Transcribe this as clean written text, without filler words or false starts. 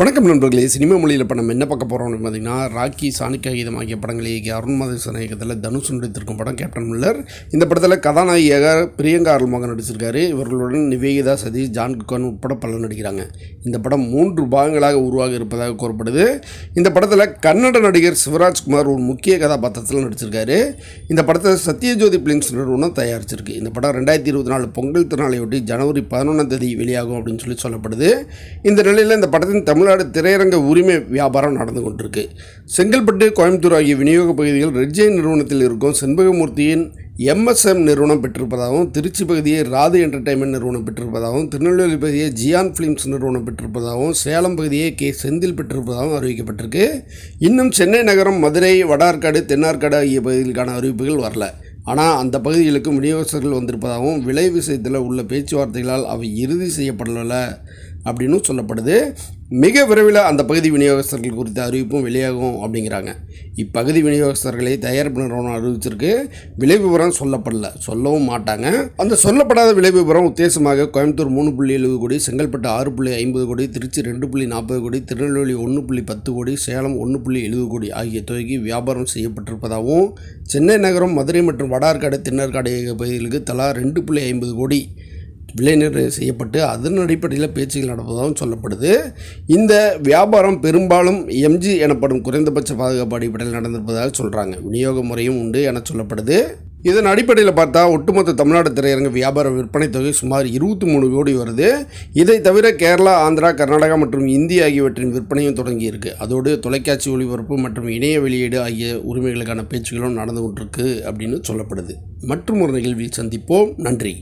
வணக்கம் நண்பர்களே. சினிமா மொழியில் இப்போ நம்ம என்ன பார்க்க போகிறோம்னு பார்த்தீங்கன்னா, ராக்கி, சாணிக்கா கீதம் ஆகிய படங்களை இயக்கிய அருண் மாதேசன் இயக்கத்தில் தனுஷ் நடித்திருக்கும் படம் கேப்டன் மில்லர். இந்த படத்தில் கதாநாயகியாக பிரியங்கா அருள்மோகன் நடிச்சிருக்காரு. இவர்களுடன் நிவேதிதா, சதீஷ், ஜான் குக்கான் உட்பட பலர் நடிக்கிறாங்க. இந்த படம் 3 பாகங்களாக உருவாகி இருப்பதாக கூறப்படுது. இந்த படத்தில் கன்னட நடிகர் சிவராஜ்குமார் ஒரு முக்கிய கதாபாத்திரத்தில் நடிச்சிருக்காரு. இந்த படத்தை சத்யஜோதி பிலிம்ஸ் நிறுவனம் தயாரிச்சிருக்கு. இந்த படம் 2024 பொங்கல் திருநாளையொட்டி ஜனவரி 11 வெளியாகும் அப்படின்னு சொல்லப்படுது. இந்த நிலையில் இந்த படத்தின் தமிழ்நாடு திரையரங்க உரிமை வியாபாரம் நடந்து கொண்டிருக்கு. செங்கல்பட்டு, கோயம்புத்தூர் ஆகிய விநியோக பகுதிகள் ரெட்ஜே நிறுவனத்தில் இருக்கும் செண்பகமூர்த்தியின் MSM நிறுவனம் பெற்றிருப்பதாகவும், திருச்சி பகுதியை ராது என்டர்டைன்மெண்ட் நிறுவனம் பெற்றிருப்பதாகவும், திருநெல்வேலி பகுதியை ஜியான் ஃபிலிம்ஸ் நிறுவனம் பெற்றிருப்பதாகவும், சேலம் பகுதியை செந்தில் பெற்றிருப்பதாகவும் அறிவிக்கப்பட்டிருக்கு. இன்னும் சென்னை நகரம், மதுரை, வடார்காடு, தென்னார்காடு ஆகிய பகுதிகளுக்கான அறிவிப்புகள் வரல. ஆனால் அந்த பகுதிகளுக்கும் விநியோகஸ்தர்கள் வந்திருப்பதாகவும், விலை விஷயத்தில் உள்ள பேச்சுவார்த்தைகளால் அவை இறுதி செய்யப்படலை அப்படின்னு சொல்லப்படுது. மிக விரைவில் அந்த பகுதி விநியோகஸ்தர்கள் குறித்த அறிவிப்பும் வெளியாகும் அப்படிங்கிறாங்க. இப்பகுதி விநியோகஸ்தர்களை தயாரிப்பு நிறுவனம் அறிவிச்சிருக்கு. விலை விவரம் சொல்லவும் மாட்டாங்க. அந்த சொல்லப்படாத விலை விவரம் உத்தேசமாக கோயம்புத்தூர் 3.70 கோடி, செங்கல்பட்டு 6.50 கோடி, திருச்சி 2.40 கோடி, திருநெல்வேலி 1.10 கோடி, சேலம் 1.70 கோடி ஆகிய தொகைக்கு வியாபாரம் செய்யப்பட்டிருப்பதாகவும், சென்னை நகரம், மதுரை மற்றும் வடார்காடு, தென்னார்காடு ஆகிய பகுதிகளுக்கு தலா 2.50 கோடி விலை நிர்ணயம் செய்யப்பட்டு அதன் அடிப்படையில் பேச்சுகள் நடப்பதாகவும் சொல்லப்படுது. இந்த வியாபாரம் பெரும்பாலும் MG எனப்படும் குறைந்தபட்ச பாதுகாப்பு அடிப்படையில் நடந்திருப்பதாக சொல்கிறாங்க. விநியோக முறையும் உண்டு என சொல்லப்படுது. இதன் அடிப்படையில் பார்த்தா ஒட்டுமொத்த தமிழ்நாடு திரையரங்க வியாபார விற்பனை தொகை சுமார் 23 கோடி வருது. இதை தவிர கேரளா, ஆந்திரா, கர்நாடகா மற்றும் இந்தி ஆகியவற்றின் விற்பனையும் தொடங்கியிருக்கு. அதோடு தொலைக்காட்சி ஒளிபரப்பு மற்றும் இணைய வெளியீடு ஆகிய உரிமைகளுக்கான பேச்சுகளும் நடந்து கொண்டிருக்கு அப்படின்னு சொல்லப்படுது. மற்றும் ஒரு நிகழ்வில் சந்திப்போம். நன்றி.